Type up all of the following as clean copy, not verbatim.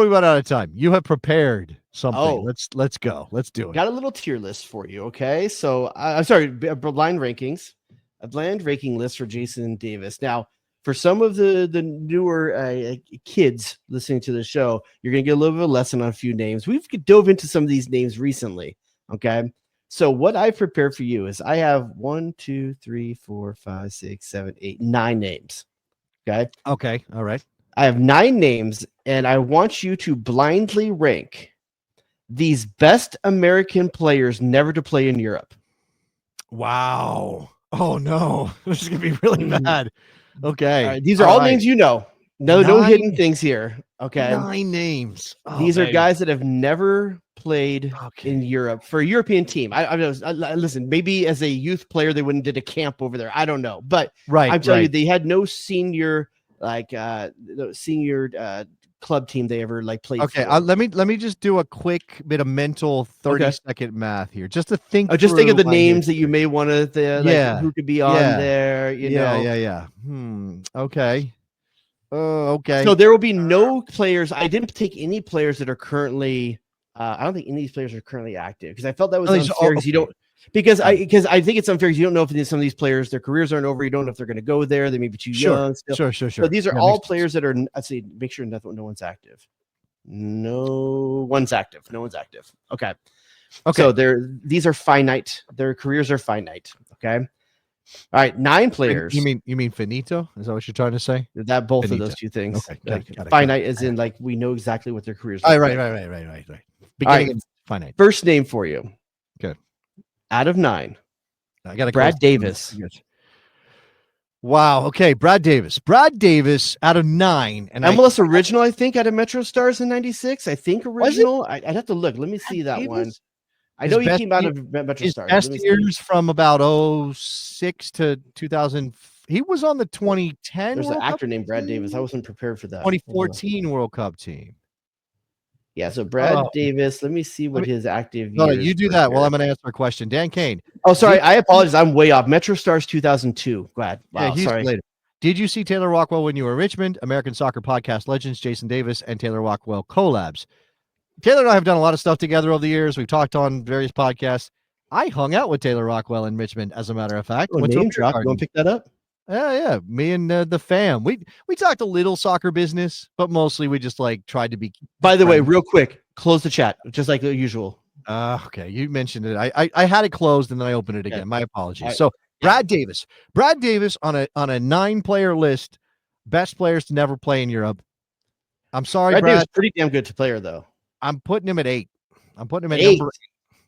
We run out of time. You have prepared something. Oh. Let's go. Let's do it. Got a little tier list for you. Okay, so I'm sorry, blind rankings, a blind ranking list for Jason Davis. Now, for some of the newer kids listening to the show, you're gonna get a little bit of a lesson on a few names. We've dove into some of these names recently. Okay, so what I've prepared for you is I have 1, 2, 3, 4, 5, 6, 7, 8, 9 names. Okay. Okay. All right. I have 9 names, and I want you to blindly rank these best American players never to play in Europe. Wow. Oh no, this is gonna be really bad. Okay. All right, these are all names you know. No hidden things here. Okay. 9 names. Oh, these are guys that have never played in Europe for a European team. I listen, maybe as a youth player, they wouldn't did a camp over there. I don't know. But I'm telling you, they had no senior club team they ever played. Okay, let me just do a quick bit of mental 30-second math here, just to think. Just think of the names that you may want to. Who could be on there? You know. Yeah. Okay. Okay. So there will be no players. I didn't take any players that are currently. I don't think any of these players are currently active because I felt that was unfair because you don't. Because I think it's unfair because you don't know if some of these players, their careers aren't over. You don't know if they're going to go there. They may be too young. Still. Sure. So these are all players that are. Let's see. Make sure no one's active. No one's active. Okay. So these are finite. Their careers are finite. Okay. All right. 9 players. You mean finito? Is that what you're trying to say? That both finito. Of those two things. Okay. Got it. Finite as in we know exactly what their careers are. Right. Beginning of finite. First name for you. Okay. Out of 9, I got Brad Davis. Wow. Okay, Brad Davis out of 9, and MLS original. I think out of Metro Stars in '96. I think original. I'd have to look. Let me see that one. I know he came out of Metro Stars. Best years from about 06 to 2000. He was on the 2010. There's an actor named Brad Davis. I wasn't prepared for that. 2014 World Cup team. Yeah, so Brad Davis, let me see what his active years. You do that while I'm going to answer a question. Dan Kane. Oh, sorry. I apologize. I'm way off. Metro Stars 2002. Glad. Wow, sorry. Later. Did you see Taylor Rockwell when you were in Richmond? American Soccer Podcast Legends, Jason Davis and Taylor Rockwell collabs. Taylor and I have done a lot of stuff together over the years. We've talked on various podcasts. I hung out with Taylor Rockwell in Richmond, as a matter of fact. Name drop. You want to pick that up? Yeah. Me and the fam. We talked a little soccer business, but mostly we just tried to be. By the way, real quick, close the chat, just like the usual. Okay, you mentioned it. I had it closed and then I opened it again. My apologies. So Brad Davis on a 9-player list, best players to never play in Europe. I'm sorry, Brad. Davis pretty damn good player though. I'm putting him at 8. I'm putting him at 8. number 8.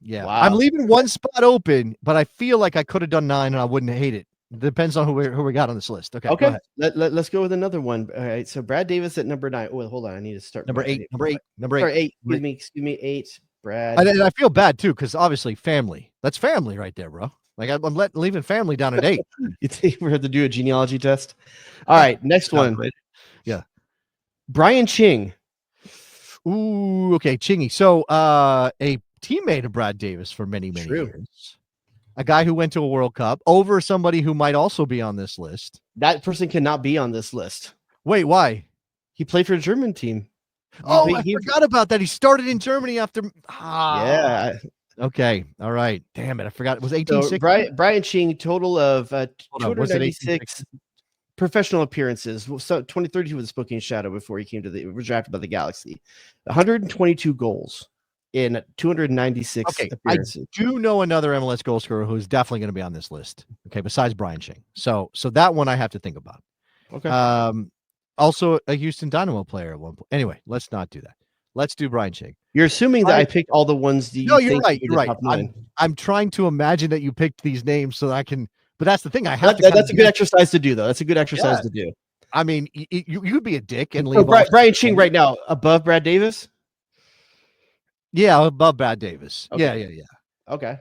Yeah, wow. I'm leaving one spot open, but I feel like I could have done 9 and I wouldn't hate it. Depends on who we got on this list. Okay. Let's go with another one. All right. So Brad Davis at number 9. Oh, hold on. I need to start. Number 8. Eight. Excuse me. 8. Brad. And I feel bad too, because obviously family. That's family right there, bro. I'm leaving family down at 8. You think we have to do a genealogy test? All right. Next one. Yeah. Brian Ching. Ooh. Okay. Chingy. So a teammate of Brad Davis for many years. A guy who went to a World Cup over somebody who might also be on this list. That person cannot be on this list. Wait, why? He played for a German team. I forgot about that. He started in Germany after. Yeah. Okay. All right. Damn it. I forgot. It was 1860. So Brian Ching, total of 296 professional appearances. So 2013 he was a Spokane Shadow before he was drafted by the Galaxy. 122 goals in 296 appearances. I do know another MLS goal scorer who's definitely going to be on this list. Okay, besides Brian Ching. So that one I have to think about. Okay. Also a Houston Dynamo player at one point. Anyway, let's not do that. Let's do Brian Ching. You're assuming that I picked all the ones that you're right. You're right. I'm trying to imagine that you picked these names so that I can. But that's the thing. I have to. That's a good exercise to do, though. That's a good exercise to do. I mean, you'd be a dick and leave. Brian Ching right now above Brad Davis. Yeah, above Brad Davis. Okay. Yeah. Okay.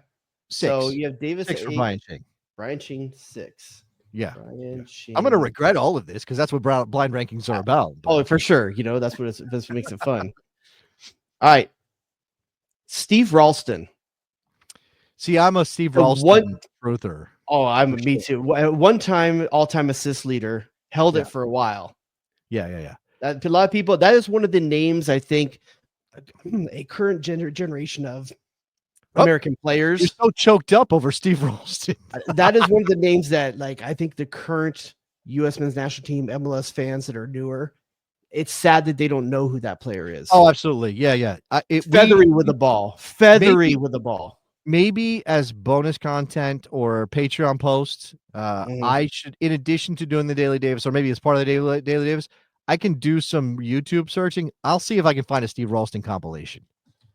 6. So you have Davis 6 at for 8. Brian Ching. Brian Ching 6. Yeah. Brian Ching. I'm going to regret all of this because that's what blind rankings are about. Oh, for sure. That's what makes it fun. All right. Steve Ralston. See, I'm a Steve Ralston truther. Oh, me too. One time, all-time assist leader. Held it for a while. Yeah. A lot of people, that is one of the names, I think, a current generation of American You're players. so choked up over Steve Ralston. That is one of the names that, like, I think the current U.S. men's national team MLS fans that are newer, it's sad that they don't know who that player is. Oh, absolutely. Yeah. Feathery with the ball. Feathery with the ball. Maybe as bonus content or Patreon posts, I should, in addition to doing the Daily Davis, or maybe as part of the Daily Davis, I can do some YouTube searching. I'll see if I can find a Steve Ralston compilation,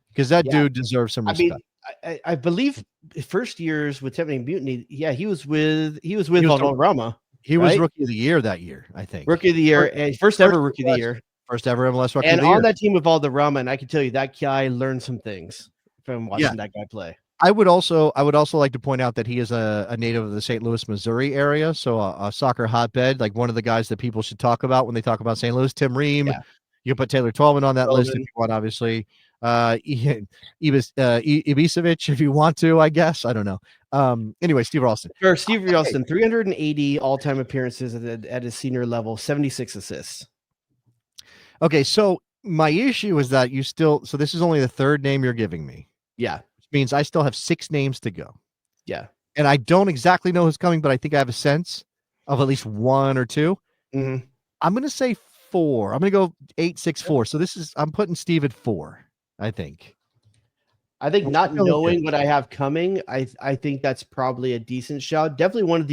because that dude deserves some respect. I believe first years with Tempting Mutiny, he was with Valderrama. He was Rookie of the Year that year, I think. Rookie of the Year, and first ever Rookie of the Year. First ever MLS Rookie and of the Year. On that team with Valderrama, and I can tell you that guy learned some things from watching that guy play. I would also like to point out that he is a native of the St. Louis, Missouri area, so a soccer hotbed, like one of the guys that people should talk about when they talk about St. Louis. Tim Ream. Yeah. You can put Taylor Twellman on that list if you want, obviously. Ibisevic, if you want to, I guess. I don't know. Anyway, Steve Ralston. Sure, Steve Ralston, 380 all-time appearances at his senior level, 76 assists. Okay, so my issue is that so this is only the third name you're giving me. Yeah. Which means I still have 6 names to go. Yeah. And I don't exactly know who's coming, but I think I have a sense of at least 1 or 2. Mm-hmm. I'm going to say 4. I'm going to go 8, 6, 4. So I'm putting Steve at 4, I think. I think not knowing what I have coming, I think that's probably a decent shout. Definitely one of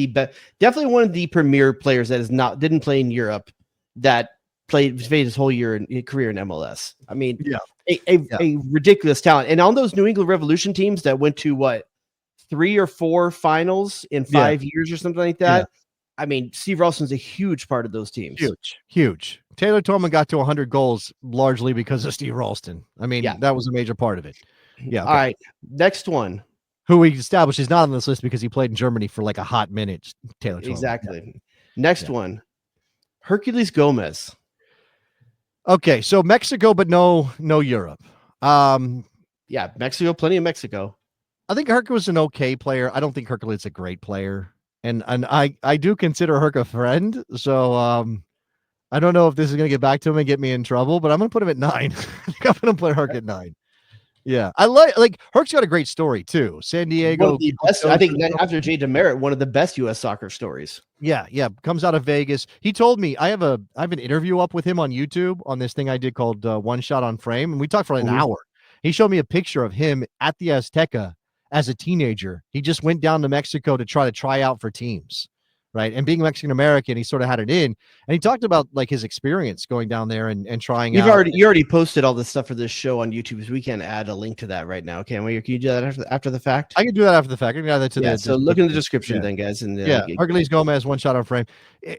the premier players that didn't play in Europe, that played his whole career in MLS. I mean, a ridiculous talent. And on those New England Revolution teams that went to 3 or 4 finals in 5 years or something like that. Yeah. I mean, Steve Ralston's a huge part of those teams. Huge. Taylor Twellman got to 100 goals largely because of Steve Ralston. I mean, that was a major part of it. Yeah. Okay. All right. Next one. Who we established is not on this list because he played in Germany for like a hot minute. Taylor Twellman. Exactly. Yeah. Next one. Herculez Gomez. Okay, so Mexico, but no Europe. Mexico, plenty of Mexico. I think Herc was an okay player. I don't think Hercules is a great player. And I do consider Herc a friend. So I don't know if this is going to get back to him and get me in trouble, but I'm going to put him at 9. I think I'm going to put Herc at 9. Yeah. I like Herc's got a great story too. San Diego. I think after Jay Demerit, one of the best U.S. soccer stories. Yeah. Comes out of Vegas. He told me I have an interview up with him on YouTube on this thing I did called One Shot on Frame. And we talked for an hour. He showed me a picture of him at the Azteca as a teenager. He just went down to Mexico to try out for teams. Right. And being Mexican American, he sort of had it in. And he talked about like his experience going down there and trying out. You already posted all this stuff for this show on YouTube, so we can add a link to that right now. Can we? Can you do that after the fact? I can do that after the fact. I can add that to so look in the description then, guys. And Herculez Gomez, One Shot on Frame.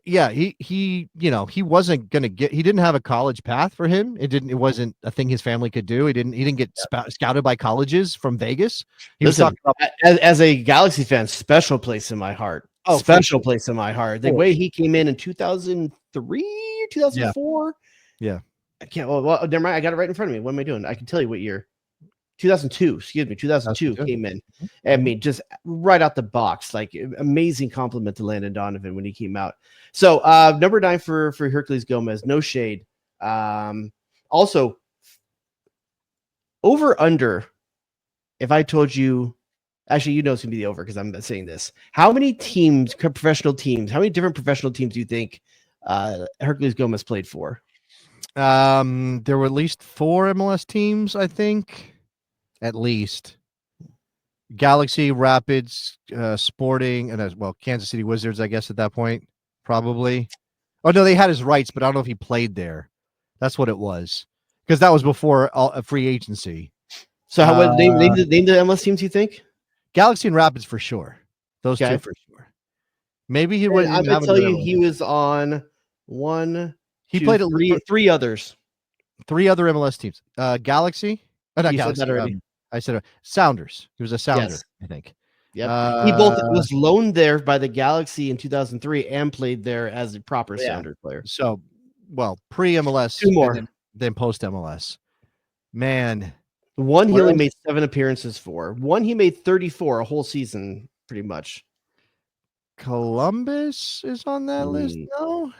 Yeah, he wasn't gonna he didn't have a college path for him. It wasn't a thing his family could do. He didn't get scouted by colleges from Vegas. Listen, as a Galaxy fan, special place in my heart. Oh, special place in my heart. The way he came in 2003, 2004. Yeah. I can't. Well, never mind. I got it right in front of me. What am I doing? I can tell you what year. 2002. Excuse me. 2002 came in. I mean, just right out the box. Like amazing compliment to Landon Donovan when he came out. So number 9 for Herculez Gomez. No shade. Also, over under. If I told you. Actually, it's going to be the over because I'm saying this. How many different professional teams do you think Herculez Gomez played for? There were at least 4 MLS teams, I think. At least. Galaxy, Rapids, Sporting, and Kansas City Wizards, I guess, at that point. Probably. Oh, no, they had his rights, but I don't know if he played there. That's what it was. Because that was before a free agency. So name the MLS teams you think? Galaxy and Rapids for sure. Those 2 for sure. Maybe he would. I'm going to tell you, he was on 1. He played at 3 others. 3 other MLS teams. Galaxy. Not you Galaxy. Said that already. I said Sounders. He was a Sounder, I think. Yep. He both was loaned there by the Galaxy in 2003 and played there as a proper Sounder player. So, pre-MLS. 2 more. Then post-MLS. Man. 1 he only made 7 appearances for. 1 he made 34 a whole season, pretty much. Columbus is on that list. No,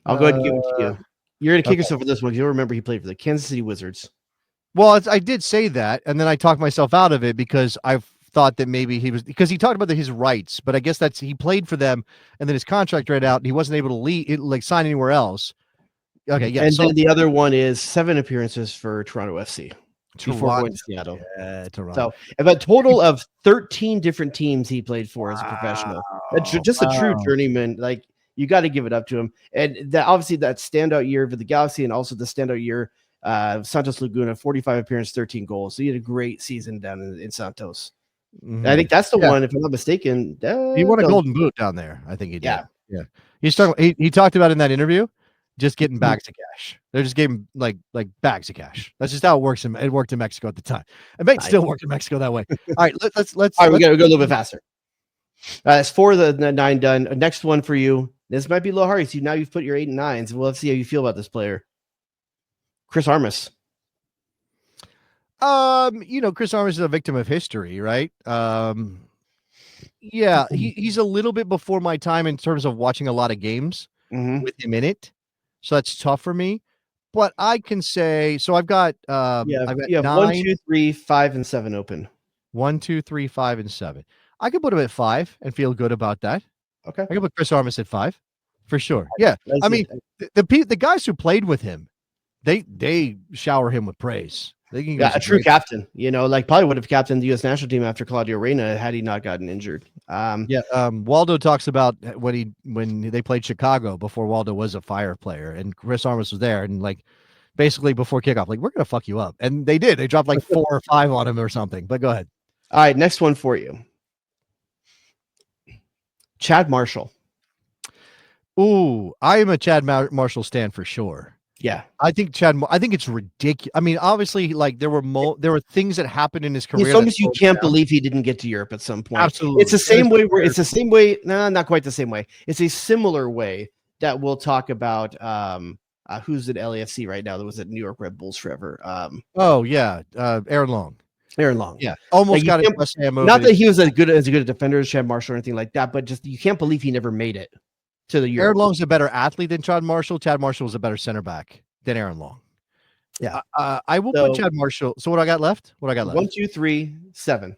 I'll go ahead and give it to you. You're going to kick Okay. yourself with this one. You'll remember he played for the Kansas City Wizards. Well, I did say that, and then I talked myself out of it because I thought that maybe he was because he talked about his rights, but I guess that's he played for them, and then his contract ran out, and he wasn't able to leave, like sign anywhere else. Okay, yeah. And So then the other one is 7 appearances for Toronto FC before going to Seattle. Yeah, Toronto. So, a total of 13 different teams he played for as a professional. Just a true journeyman. Like, you got to give it up to him. And that obviously that standout year for the Galaxy, and also the standout year, Santos Laguna, 45 appearances, 13 goals. So he had a great season down in Santos. Mm-hmm. I think that's the one, if I'm not mistaken. He won a golden boot down there. I think he did. Yeah. He talked about in that interview just getting bags of cash. They just gave him like bags of cash. That's just how it works. It worked in Mexico at the time. It might still work in Mexico that way. All right, let's. All right, we got to go a little bit faster. That's 4 of the 9 done. Next one for you. This might be a little hard. So now you've put your 8 and 9s. Well, let's see how you feel about this player. Chris Armas. Chris Armas is a victim of history, right? Yeah, he's a little bit before my time in terms of watching a lot of games with him in it. So that's tough for me. But I can say so. I've got I've got 9, 1, 2, 3, 5, and 7 open. 1, 2, 3, 5, and 7. I could put him at 5 and feel good about that. Okay, I could put Chris Armas at 5 for sure. Yeah, I mean the guys who played with him, they shower him with praise. They can a true captain. Like probably would have captained the U.S. national team after Claudio Reyna had he not gotten injured. Waldo talks about when they played Chicago before Waldo was a Fire player and Chris Armas was there and like basically before kickoff, like we're gonna fuck you up, and they did. They dropped like 4 or 5 on him or something. But go ahead. All right, next one for you, Chad Marshall. Ooh, I am a Chad Marshall stan for sure. Yeah, I think it's ridiculous. I mean, obviously, like there were things that happened in his career. As long as you can't believe he didn't get to Europe at some point. Absolutely, it's the same way. It's the same way. No, not quite the same way. It's a similar way that we'll talk about. Who's at LAFC right now? That was at New York Red Bulls forever. Aaron Long. Aaron Long. Yeah, almost got it. Not that he was as good a defender as Chad Marshall or anything like that, but just you can't believe he never made it to the Euro. Aaron Long's a better athlete than Chad Marshall. Chad Marshall was a better center back than Aaron Long. Yeah. I will put Chad Marshall. So what I got left? 1, 2, 3, 7.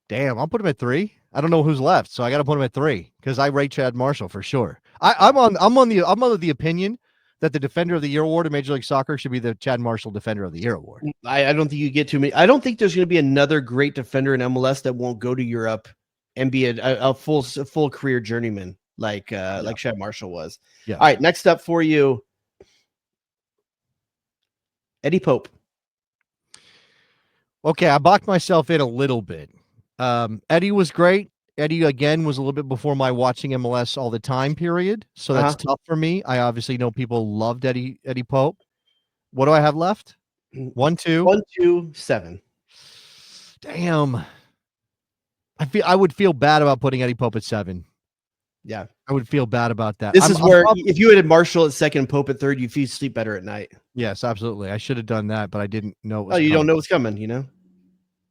Damn, I'll put him at 3. I don't know who's left, so I got to put him at 3 because I rate Chad Marshall for sure. I'm on the opinion that the Defender of the Year award in Major League Soccer should be the Chad Marshall Defender of the Year award. I don't think you get too many. I don't think there's going to be another great defender in MLS that won't go to Europe and be a full career journeyman like Chad Marshall was. Yeah. All right, next up for you, Eddie Pope. Okay, I boxed myself in a little bit. Eddie was great. Eddie, again, was a little bit before my watching MLS all the time period. So that's tough for me. I obviously know people loved Eddie Pope. What do I have left? 1, 2. 1, 2, 7. Damn. I would feel bad about putting Eddie Pope at 7. Yeah. I would feel bad about that. This is where if you had Marshall at 2nd, Pope at 3rd, you'd sleep better at night. Yes, absolutely. I should have done that, but I didn't know. Don't know what's coming,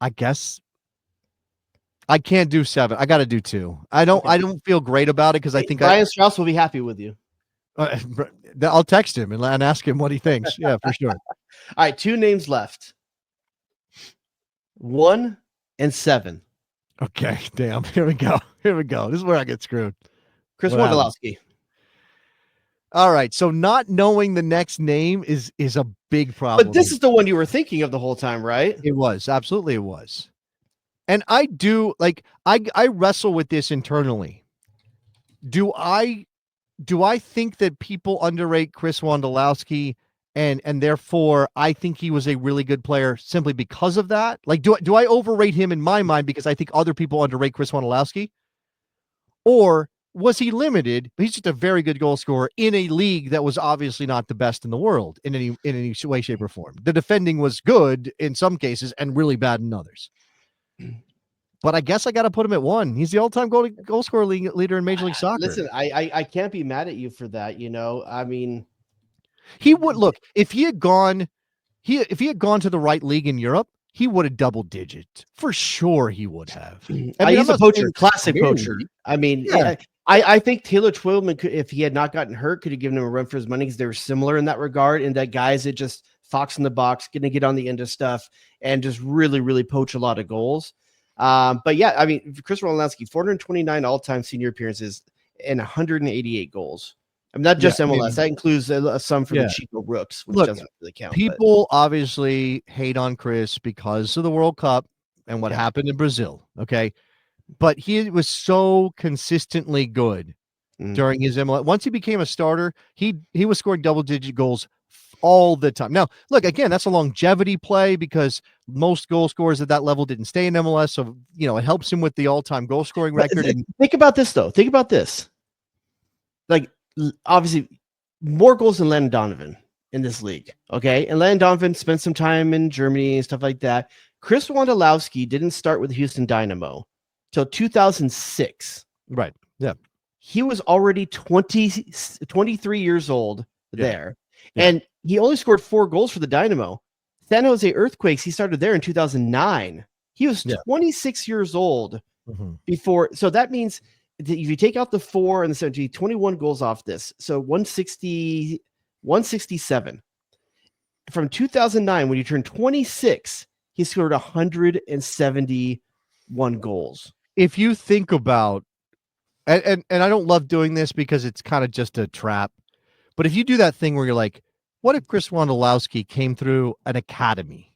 I guess I can't do 7. I got to do 2. I don't feel great about it because I think Brian Strauss will be happy with you. I'll text him and ask him what he thinks. Yeah, for sure. All right, 2 names left. 1 and 7. Okay, damn. Here we go. This is where I get screwed. Chris Wondolowski. All right, so not knowing the next name is a big problem. But this is the one you were thinking of the whole time, right? It was. Absolutely it was. And I do I wrestle with this internally. Do I think that people underrate Chris Wondolowski and therefore I think he was a really good player simply because of that? Like do I overrate him in my mind because I think other people underrate Chris Wondolowski? Or was he limited? He's just a very good goal scorer in a league that was obviously not the best in the world in any way, shape, or form. The defending was good in some cases and really bad in others. But I guess I got to put him at 1. He's the all-time goal scorer leader in Major League Soccer. Listen, I can't be mad at you for that. I mean, he would look if he had gone to the right league in Europe, he would have double digit for sure. He would have. He's a poacher, classic poacher. I mean, I think Taylor Twellman could, if he had not gotten hurt, could have given him a run for his money because they were similar in that regard. And that guys that just fox in the box, going to get on the end of stuff and just really, really poach a lot of goals. But yeah, I mean, Chris Wondolowski, 429 all-time senior appearances and 188 goals. I mean, not just MLS. That includes some for the Chico Rooks, which doesn't really count. People obviously hate on Chris because of the World Cup and what happened in Brazil. Okay. But he was so consistently good during his MLS. Once he became a starter, he was scoring double-digit goals all the time. Now, look, again, that's a longevity play because most goal scorers at that level didn't stay in MLS. So, it helps him with the all-time goal scoring record. Think about this, though. Think about this. Like, obviously, more goals than Landon Donovan in this league. Okay. And Landon Donovan spent some time in Germany and stuff like that. Chris Wondolowski didn't start with Houston Dynamo till 2006. Right. Yeah. He was already 23 years old there. Yeah. And he only scored 4 goals for the Dynamo. San Jose Earthquakes, he started there in 2009. He was 26 years old before. So that means that if you take out the 4 and the 17, 21 goals off this. So 167. From 2009, when he turned 26, he scored 171 goals. If you think about, and I don't love doing this because it's kind of just a trap, but if you do that thing where you're like, what if Chris Wondolowski came through an academy?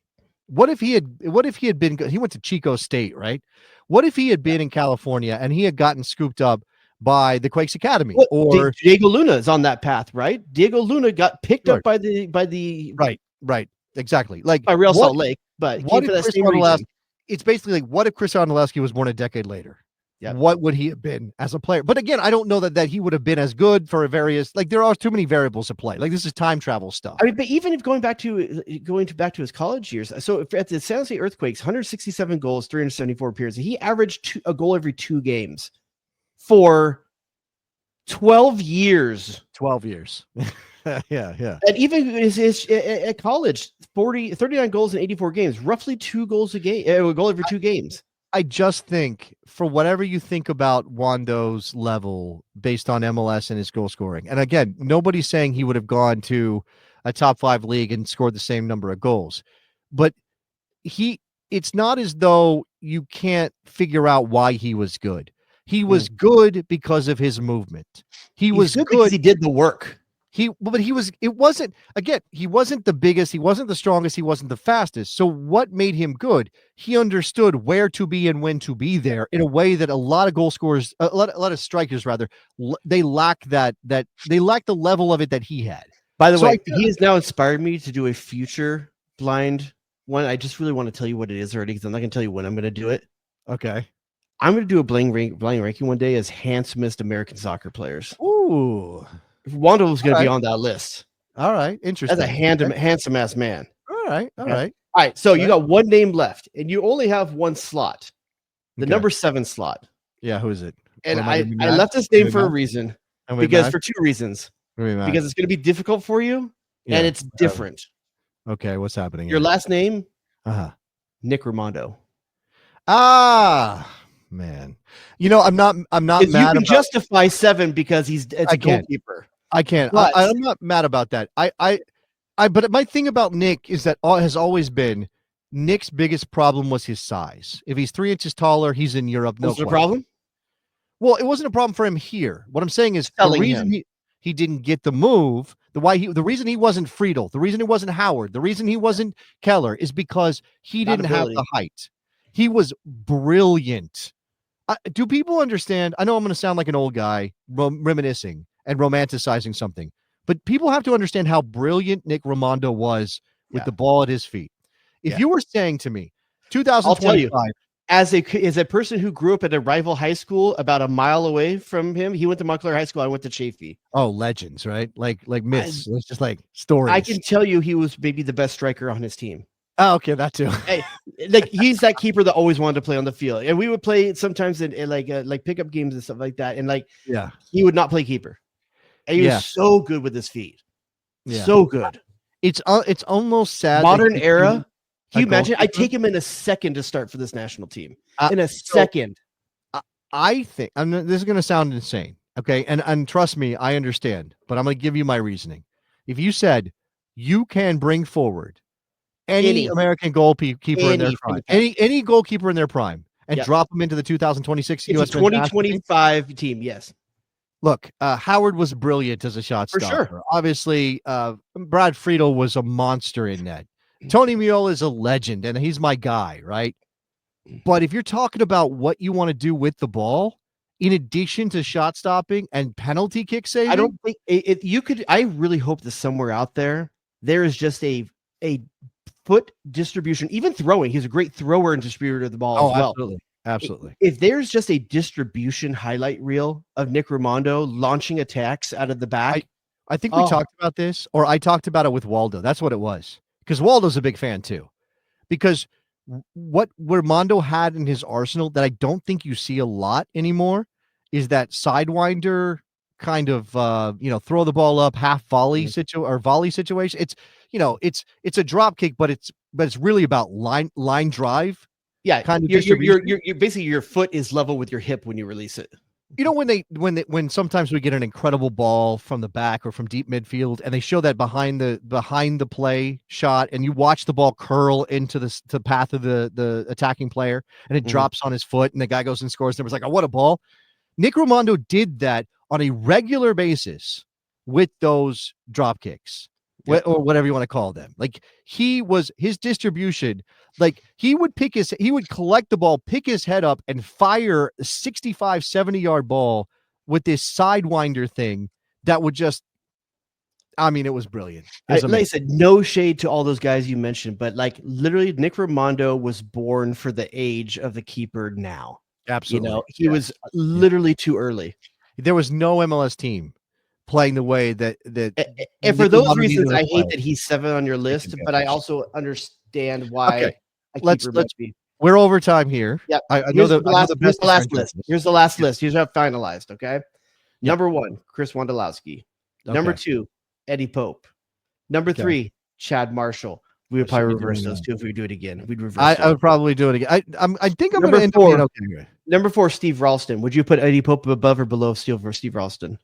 What if he had been, he went to Chico State, right? What if he had been in California and he had gotten scooped up by the Quakes Academy? Well, or Diego Luna is on that path, right? Diego Luna got picked up by the right, exactly, like by Real Salt Lake, but what if Chris Wondolowski? It's basically like, what if Chris Wondolowski was born a decade later? Yep. What would he have been as a player? But again, I don't know that he would have been as good for various, like there are too many variables at play. Like this is time travel stuff. I mean, but even if going back to his college years, so at the San Jose Earthquakes, 167 goals, 374 appearances, he averaged a goal every 2 games for 12 years. 12 years. yeah. And even at college, 39 goals in 84 games, roughly 2 goals a game, a goal every 2 games. I just think for whatever you think about Wando's level based on MLS and his goal scoring, and again, nobody's saying he would have gone to a top 5 league and scored the same number of goals, but it's not as though you can't figure out why he was good. He was good because of his movement. He was good because he did the work. He wasn't the biggest, he wasn't the strongest, he wasn't the fastest. So what made him good? He understood where to be and when to be there in a way that a lot of goal scorers, a lot of strikers rather, they lack they lack the level of it that he had. By the way, he has now inspired me to do a future blind one. I just really want to tell you what it is already because I'm not going to tell you when I'm going to do it. Okay. I'm going to do a blind ranking one day as handsomest American soccer players. Ooh. Wando was going to be on that list. All right. Interesting. As a handsome ass man. All right. All right. So you got one name left and you only have one slot. The number 7 slot. Yeah. Who is it? And I left this name for a reason because for 2 reasons. Because it's going to be difficult for you and it's different. Okay. What's happening? Your last name? Nick Raimondo. Man. I'm not mad. You can justify 7 because it's a goalkeeper. I can't. I'm not mad about that. But my thing about Nick is that has always been Nick's biggest problem was his size. If he's 3 inches taller, he's in Europe. No problem. Well, it wasn't a problem for him here. What I'm saying is the reason he didn't get the move, the reason he wasn't Friedel, the reason he wasn't Howard, the reason he wasn't Keller is because he didn't have the height. He was brilliant. Do people understand? I know I'm going to sound like an old guy reminiscing and romanticizing something, but people have to understand how brilliant Nick Raimondo was with the ball at his feet. If you were saying to me, 2025, as a person who grew up at a rival high school about a mile away from him, he went to Montclair High School. I went to Chafee. Oh, legends, right? Like myths. It's just like stories. I can tell you, he was maybe the best striker on his team. Oh, okay, that too. Hey, like he's that keeper that always wanted to play on the field, and we would play sometimes in like pickup games and stuff like that. And he would not play keeper, and he was so good with his feet, so good. It's almost sad. Modern era. Can you imagine? I'd take him in a second to start for this national team. In a second. I think this is going to sound insane. Okay. And trust me, I understand, but I'm going to give you my reasoning. If you said you can bring forward any Any, American goalkeeper in their any from prime, the past. any goalkeeper in their prime, and Yep. drop them into the 2026 It's a U.S. men's national team. 2025 team. Yes, Look, Howard was brilliant as a shot for sure. stopper. Obviously, Brad Friedel was a monster in net. Tony Miola is a legend, and he's my guy, right? But if you're talking about what you want to do with the ball, in addition to shot stopping and penalty kick saving, I don't think you could. I really hope that somewhere out there is just a foot distribution, even throwing. He's a great thrower and distributor of the ball as well. Absolutely. Absolutely. If there's just a distribution highlight reel of Nick Rimando launching attacks out of the back, I think we talked about this, or I talked about it with Waldo. That's what it was. Because Waldo's a big fan too. Because what Rimando had in his arsenal that I don't think you see a lot anymore is that sidewinder kind of throw the ball up half volley volley situation. It's it's a drop kick, but it's really about line drive. Yeah, kind of you're basically your foot is level with your hip when you release it. You know, when sometimes we get an incredible ball from the back or from deep midfield, and they show that behind the play shot, and you watch the ball curl into the path of the attacking player, and it drops on his foot, and the guy goes and scores. And it was like, oh, what a ball! Nick Rimando did that on a regular basis with those drop kicks. Or whatever you want to call them. Like his distribution, like he would collect the ball, pick his head up, and fire a 65, 70-yard ball with this sidewinder thing that would just, I mean, it was brilliant. Like I said, no shade to all those guys you mentioned, but like literally Nick Rimando was born for the age of the keeper now. Absolutely. He was literally too early. There was no MLS team playing the way that and for those reasons, I hate that he's 7 on your list, but I also understand why. Let's we're over time here. Yeah, I know the last list. Here's the last list. Here's how finalized. Okay, number 1, Chris Wondolowski. Number 2, Eddie Pope. Number 3, Chad Marshall. We would probably reverse those two if we do it again. We'd reverse. I would probably do it again. I think I'm going to end up being okay. Number 4, Steve Ralston. Would you put Eddie Pope above or below Steve Ralston?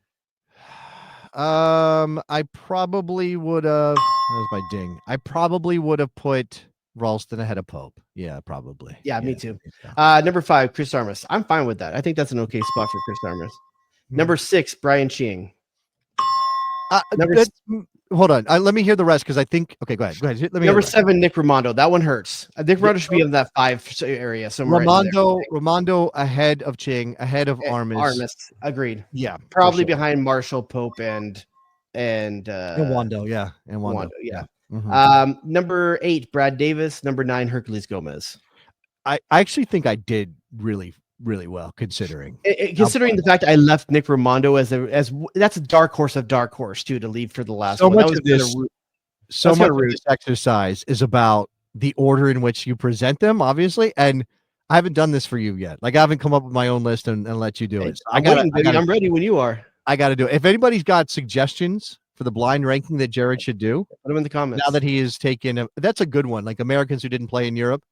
I probably would have. That was my ding. I probably would have put Ralston ahead of Pope. Yeah, probably. Yeah, me too. Number 5, Chris Armas. I'm fine with that. I think that's an okay spot for Chris Armas. Number 6, Brian Ching. Hold on. Let me hear the rest because I think. Okay, go ahead. Let me number 7, Nick Rimando. That one hurts. Nick Rimando should be in that 5 area somewhere. Rimando ahead of Ching, ahead of Armas. Armas, agreed. Yeah, probably behind Marshall, Pope, and Wando. Yeah, and Wando. Yeah. Mm-hmm. Number 8, Brad Davis. Number 9, Hercules Gomez. I actually think I did really well considering the fact I left Nick Rimando as that's a dark horse too to leave for the last one. Much of this exercise is about the order in which you present them, obviously, and I haven't done this for you yet. Like I haven't come up with my own list and let you do it. So I'm ready when you are. I got to do it. If anybody's got suggestions for the blind ranking that Jared should do, put them in the comments. Now that he is taken, that's a good one. Like Americans who didn't play in Europe.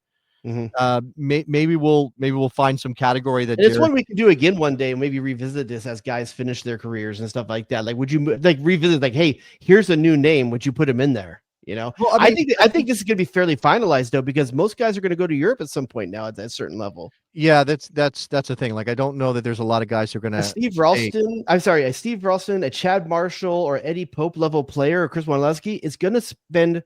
Maybe we'll find some category that it's one we can do again one day and maybe revisit this as guys finish their careers and stuff like that. Like, would you like revisit like, hey, here's a new name, would you put him in there? Well, I think this is going to be fairly finalized though, because most guys are going to go to Europe at some point now at that certain level. Yeah, that's the thing. Like, I don't know that there's a lot of guys who are going to Steve Ralston, a Chad Marshall or Eddie Pope level player or Chris Wondolowski is going to spend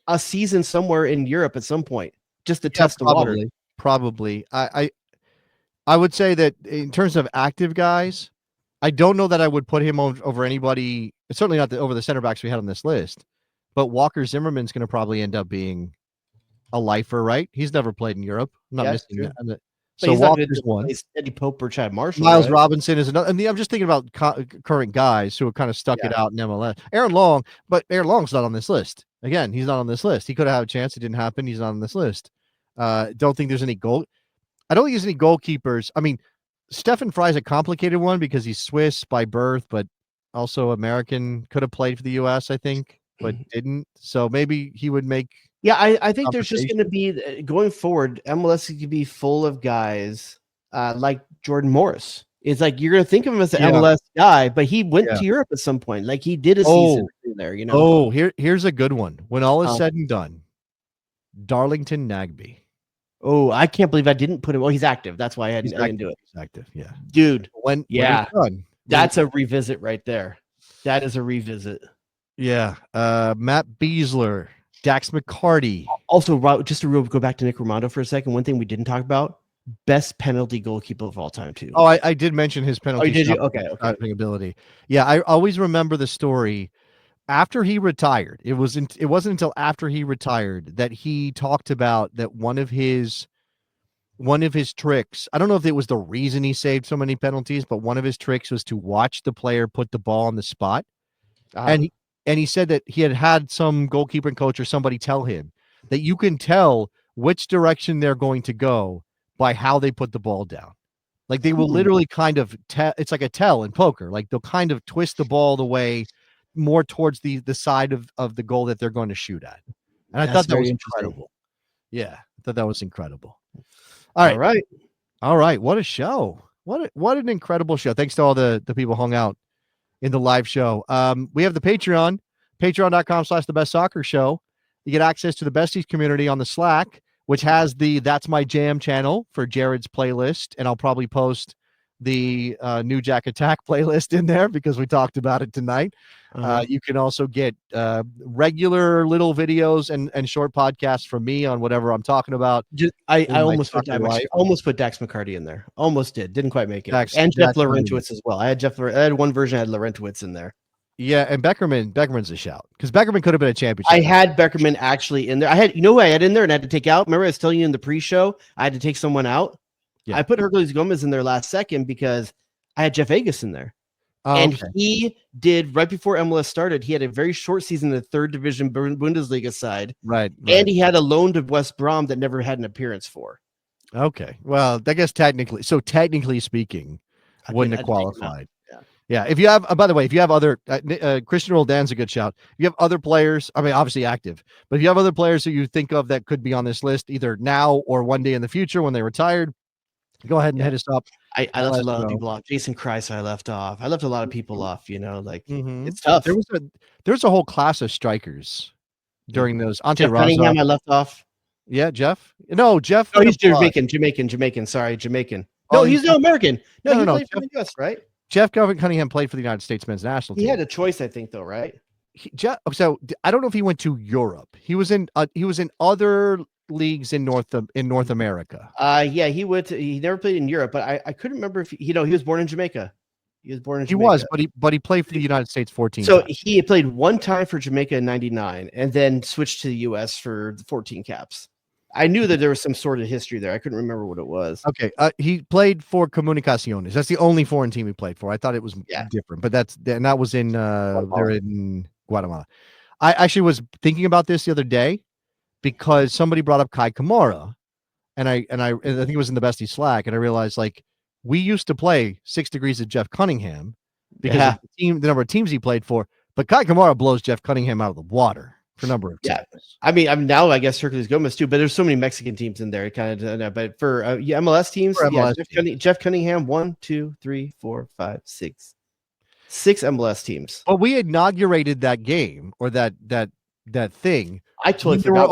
a season somewhere in Europe at some point. Just to test the water. Probably. I would say that in terms of active guys, I don't know that I would put him over anybody. Certainly not over the center backs we had on this list. But Walker Zimmerman's going to probably end up being a lifer, right? He's never played in Europe. I'm not missing that. So Walker's one. Eddie Pope or Chad Marshall. Miles Robinson is another. And I'm just thinking about current guys who have kind of stuck it out in MLS. Aaron Long's not on this list. Again, he's not on this list. He could have had a chance. It didn't happen. He's not on this list. Don't think there's any goal. I don't think there's any goalkeepers. I mean, Stefan Fry's a complicated one because he's Swiss by birth, but also American. Could have played for the U.S., I think, but didn't. So maybe he would make. Yeah, I think there's just going to be going forward. MLS could be full of guys like Jordan Morris. It's like you're gonna think of him as the Yeah. MLS guy, but he went Yeah. to Europe at some point. Like he did a season there, you know. Oh, here's a good one. When all is said and done, Darlington Nagbe. Oh, I can't believe I didn't put him. Oh, he's active. That's why I didn't do it. He's active, yeah. Dude, When he's done, that's a revisit right there. That is a revisit. Yeah. Matt Beasler, Dax McCarty. Also, just to go back to Nick Romano for a second, one thing we didn't talk about, best penalty goalkeeper of all time, too. Oh, I did mention his penalty. Oh, did you? Okay. Ability. Yeah, I always remember the story. After he retired, it wasn't until after he retired that he talked about that one of his tricks. I don't know if it was the reason he saved so many penalties, but one of his tricks was to watch the player put the ball on the spot. And he said that he had some goalkeeping coach or somebody tell him that you can tell which direction they're going to go by how they put the ball down. Like they will literally kind of it's like a tell in poker. Like they'll kind of twist the ball the way more towards the side of the goal that they're going to shoot at. And I thought that was incredible. Yeah, I thought that was incredible. All right. What a show. What an incredible show. Thanks to all the people hung out in the live show. We have the Patreon, patreon.com/thebestsoccershow. You get access to the Besties community on the Slack, which has the That's My Jam channel for Jared's playlist. And I'll probably post the New Jack Attack playlist in there because we talked about it tonight. You can also get regular little videos and short podcasts from me on whatever I'm talking about. I almost put Dax McCarty in there. Almost did. Didn't quite make it. And Jeff Laurentowicz as well. I had one version. I had Laurentowicz in there. Yeah, and Beckerman's a shout because Beckerman could have been a championship. I had Beckerman actually in there. Who I had in there and I had to take out. Remember I was telling you in the pre-show I had to take someone out. Yeah. I put Hercules Gomez in there last second because I had Jeff Agus in there. He did right before MLS started. He had a very short season in the third division Bundesliga side. Right. And he had a loan to West Brom that never had an appearance for. Okay. Well, I guess technically speaking, wouldn't have qualified. Yeah. If you have, by the way, if you have other, Christian Roldan's a good shout. If you have other players, I mean, obviously active, but if you have other players who you think of that could be on this list, either now or one day in the future when they retired, go ahead and hit us up. I left a lot of people off. Jason Kreis, I left off. I left a lot of people off, it's tough. There was a whole class of strikers during those. Ante Cunningham, I left off. Yeah, Jeff. No, Jeff. Oh, he's Jamaican. Sorry, Jamaican. No, he's no American. No, he played for the US, right? Jeff Cunningham played for the United States men's national team. He had a choice, I think, though, right? So I don't know if he went to Europe. He was in other leagues in North America. Yeah, he never played in Europe, but I couldn't remember if he was born in Jamaica. He was, but he played for the United States 14 times. He played one time for Jamaica in 99 and then switched to the US for the 14 caps. I knew that there was some sort of history there. I couldn't remember what it was. Okay. He played for Comunicaciones. That's the only foreign team he played for. I thought it was different, but that was in they're in Guatemala. I actually was thinking about this the other day because somebody brought up Kai Kamara, and I think it was in the Bestie Slack, and I realized like we used to play 6 Degrees of Jeff Cunningham because of the number of teams he played for, but Kai Kamara blows Jeff Cunningham out of the water for a number of teams. Yeah, I mean now I guess Hercules Gomez too, but there's so many Mexican teams in there. Kind of, but for MLS teams, Jeff Cunningham 1, 2, 3, 4, 5, 6 MLS teams. But we inaugurated that game or that thing. I totally forgot.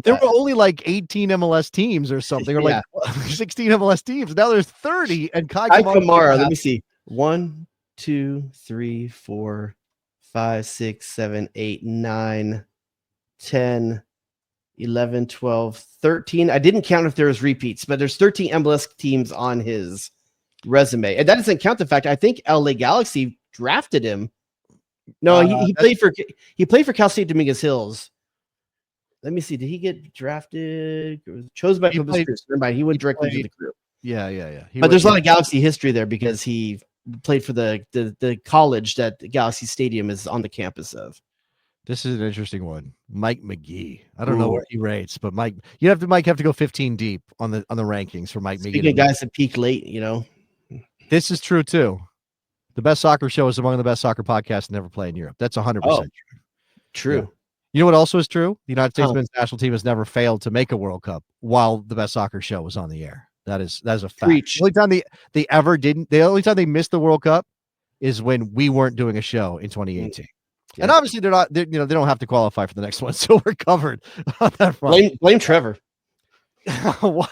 There were only like 18 MLS teams or something, or like 16 MLS teams. Now there's 30. And Kai Kamara. Let me see. 1, 2, 3, 4, 5, 6, 7, 8, 9, 10, 11, 12, 13. I didn't count if there was repeats, but there's 13 MLS teams on his resume, and that doesn't count the fact I think LA Galaxy drafted him. No, he played for Cal State Dominguez Hills. Let me see. Did he get drafted? Chosen by Columbus Crew. Never mind. He went directly to the crew. Yeah. But there's a lot of Galaxy history there because he played for the college that the Galaxy Stadium is on the campus of. This is an interesting one. Mike McGee. I don't know where he rates, but Mike have to go 15 deep on the rankings for Mike McGee. Speaking of guys that peak late, This is true too. The Best Soccer Show is among the best soccer podcasts never play in Europe. That's 100% true. Yeah. You know what also is true? The United States men's national team has never failed to make a World Cup while the Best Soccer Show was on the air. That is a fact. Preach. The only time the only time they missed the World Cup is when we weren't doing a show in 2018. Yeah. And obviously they don't have to qualify for the next one, so we're covered on that front. Blame Trevor. Wow.